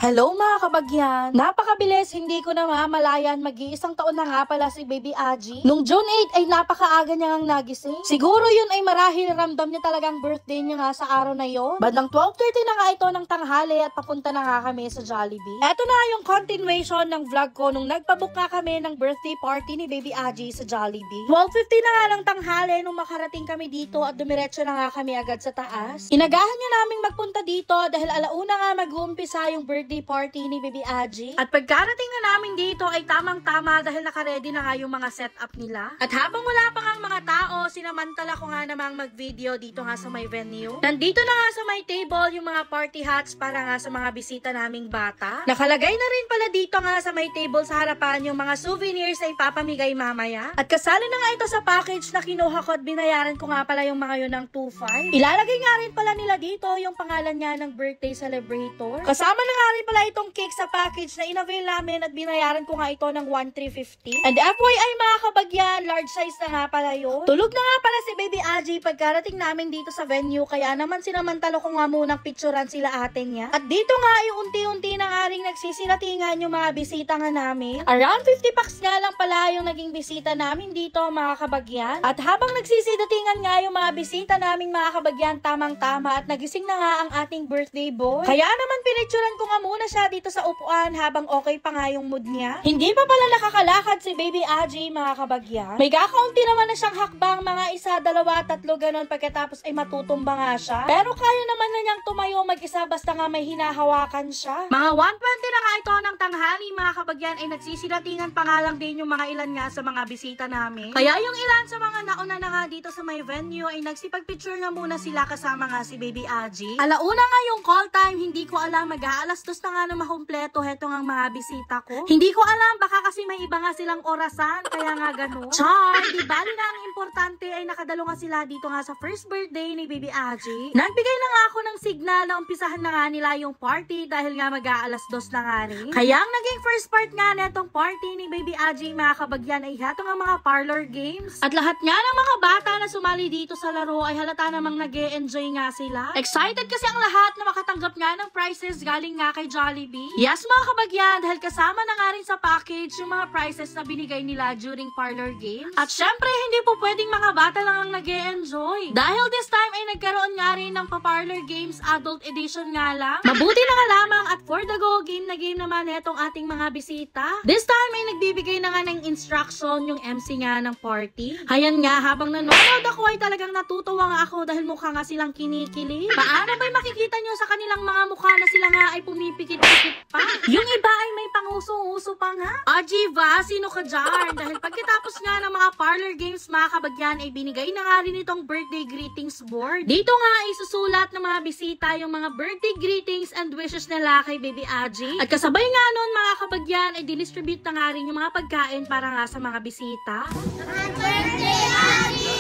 Hello mga kabagyan! Napakabilis, hindi ko na mamalayan, mag-iisang taon na nga pala si Baby Aji. Nung June 8 ay napakaaga niya ngang nagising. Siguro yun ay marahil ramdam niya talagang birthday niya nga sa araw na yon. Bandang 12:30 na nga ito ng tanghali at papunta na nga kami sa Jollibee. Eto na yung continuation ng vlog ko nung nagpabook nga kami ng birthday party ni Baby Aji sa Jollibee. 12:50 na nga ng tanghali nung makarating kami dito at dumiretso na nga kami agad sa taas. Inagahan niya naming magpunta dito dahil alauna nga mag-uumpisa yung birthday party ni Baby Aji. At pagkarating na namin dito ay tamang-tama dahil nakaredy na nga yung mga setup nila. At habang wala pa nga mga tao, sinamantala ko nga namang mag-video dito nga sa may venue. Nandito na nga sa may table yung mga party hats para nga sa mga bisita naming bata. Nakalagay na rin pala dito nga sa may table sa harapan yung mga souvenirs na ipapamigay mamaya. At kasali na nga ito sa package na kinuha ko at binayaran ko nga pala yung mga yun ng 2.5. Ilalagay nga rin pala nila dito yung pangalan niya ng birthday celebrator. Kasama na nga rin pala itong cake sa package na in-avail namin at binayaran ko nga ito ng 1,350. And FYI mga kabagyan, large size na nga pala yun. Tulog na nga pala si Baby Aji pagkarating namin dito sa venue, kaya naman sinamantalo ko nga munang picturean sila ate niya. At dito nga ay unti-unti na nga ring nagsisinatingan yung mga bisita nga namin. Around 50 packs nga lang pala yung naging bisita namin dito mga kabagyan. At habang nagsisinatingan nga yung mga bisita namin mga kabagyan, tamang-tama at nagising na nga ang ating birthday boy. Kaya naman pinicturean ko nga muna siya dito sa upuan habang okay pa nga yung mood niya. Hindi pa pala nakakalakad si Baby Aji mga kabagyan. May kakaunti naman na siyang hakbang, mga 1, 2, 3 ganon, pagkatapos ay matutumba nga siya. Pero kaya naman na niyang tumayo mag-isa basta nga may hinahawakan siya. Mga 1:20 na nga ito ng tanghali mga kabagyan ay nagsisiratingan pa nga lang din yung mga ilan nga sa mga bisita namin. Kaya yung ilan sa mga nauna na nga dito sa may venue ay nagsipag-picture na muna sila kasama nga si Baby Aji. Alauna nga yung call time, hindi ko alam, mag-aalas 2 na nga na makumpleto heto nga mga bisita ko. Hindi ko alam, baka kasi may iba nga silang orasan, kaya nga gano'n. Char, di bali na ang importante ay nakadalo nga sila dito nga sa first birthday ni Baby Aji. Nagbigay na nga ako ng signal na umpisahan na nga nila yung party dahil nga mag-aalas 2 na nga rin. Kaya ang naging first part nga netong party ni Baby Aji mga kabagyan ay heto nga mga parlor games. At lahat nga ng mga bata na sumali dito sa laro ay halata namang nag-e-enjoy nga sila. Excited kasi ang lahat na makatanggap nga ng prizes galing nga kay Jollibee. Yes mga kabagyan, dahil kasama na nga rin sa package yung mga prizes na binigay nila during parlor games. At syempre, hindi po pwedeng mga bata lang ang nag-e-enjoy. Dahil this time ay nagkaroon nga rin ng pa-parlor games adult edition nga lang. Mabuti na nga lamang at for the go game na game naman itong ating mga bisita. This time ay nagbibigay na nga ng instruction yung MC nga ng party. Hayan nga, habang nanonood ako ay talagang natutuwa nga ako dahil mukha nga silang kinikilig. Paano ba'y makikita nyo sa kanilang mga mukha na sila nga ay pumipikit-pikit pa? Yung iba ay may panguso-uso pa nga. Ajiva, sino ka dyan? Dahil pagkatapos nga ng mga parlor games mga kabagyan ay binigay na nga rin itong birthday greetings board. Dito nga ay susulat ng mga bisita yung mga birthday greetings and wishes nila kay Baby Aji. At kasabay nga nun mga kabagyan ay dinistribute na nga rin yung mga pagkain para nga sa mga bisita. Happy birthday, Aji!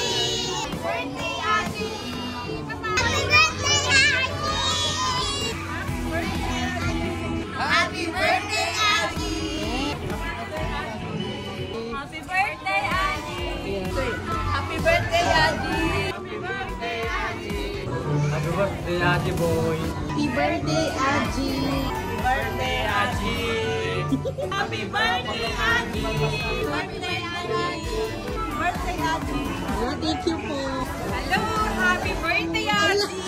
Birthday, Aji! Happy birthday, Aji! Happy birthday, Aji! Happy birthday, Aji! Happy birthday, Aji! Happy birthday, Aji boy! Happy birthday, Aji! Happy birthday, Aji! Happy birthday, Aji! Birthday, Aji! Birthday, Aji! Thank you po! Hello! Happy birthday, Aji!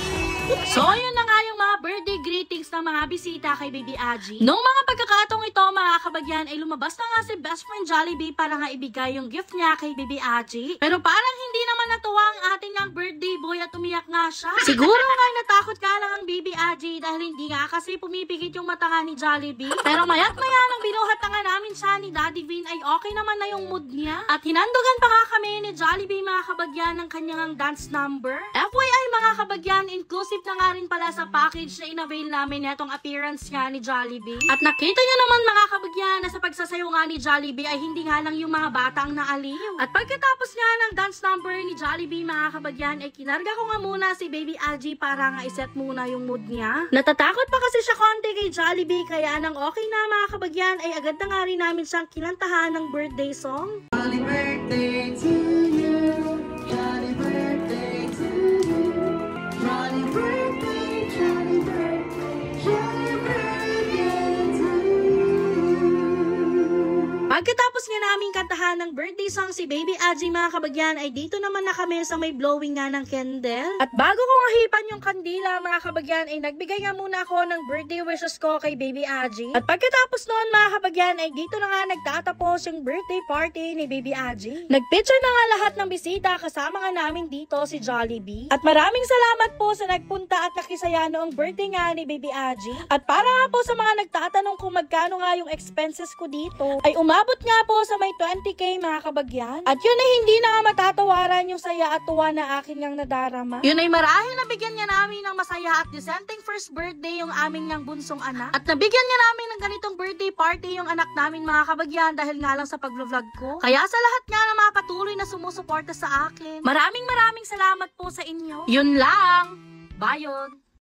So, yun na nga yung mga birthday greetings ng mga bisita kay Baby Aji. Nung mga pagkakataong ito, mga kabagyan, ay lumabas na nga si Best Friend Jollibee para nga ibigay yung gift niya kay Baby Aji. Pero parang hindi naman natuwa ang ating ang birthday boy at umiyak nga siya. Siguro nga natakot ka lang ang Baby Aji dahil hindi nga kasi pumipikit yung mata nga ni Jollibee. Pero mayat maya nang binuhat na nga namin siya ni Daddy Vin ay okay naman na yung mood niya. At hinandugan pa nga kami ni Jollibee mga kabagyan ng kanyang dance number. FYI mga kabagyan, inclusive na nga rin pala sa package na in-avail namin netong appearance nga ni Jollibee. At nakita nyo naman mga kabagyan na sa pagsasayaw nga ni Jollibee ay hindi nga lang yung mga bata ang naaliw. At pagkatapos nga ng dance number ni Jollibee mga kabagyan ay kinarga ko nga muna si Baby Aji para nga iset muna yung mood niya. Natatakot pa kasi siya konti kay Jollibee kaya nang okay na mga kabagyan ay agad na nga rin namin siyang kinantahan ng birthday song. Happy birthday to you! ng birthday song si Baby Aji mga kabagyan, ay dito naman na kami sa may blowing nga ng candle. At bago ko ngahipan yung kandila mga kabagyan, ay nagbigay nga muna ako ng birthday wishes ko kay Baby Aji. At pagkatapos noon mga kabagyan, ay dito na nga nagtatapos yung birthday party ni Baby Aji. Nagpicture na nga lahat ng bisita, kasama nga namin dito si Jollibee. At maraming salamat po sa nagpunta at nakisaya noong birthday nga ni Baby Aji. At para nga po sa mga nagtatanong kung magkano nga yung expenses ko dito, ay umabot nga po sa may 20k mga kabagyan. At yun ay hindi na nga matatawaran yung saya at tuwa na akin ngang nadarama. Yun ay marahil nabigyan niya namin ng masaya at decenteng first birthday yung aming niyang bunsong anak. At nabigyan niya namin ng ganitong birthday party yung anak namin mga kabagyan dahil nga lang sa pag-vlog ko. Kaya sa lahat nga na mga patuloy na sumusuporta sa akin, maraming salamat po sa inyo. Yun lang! Bayon!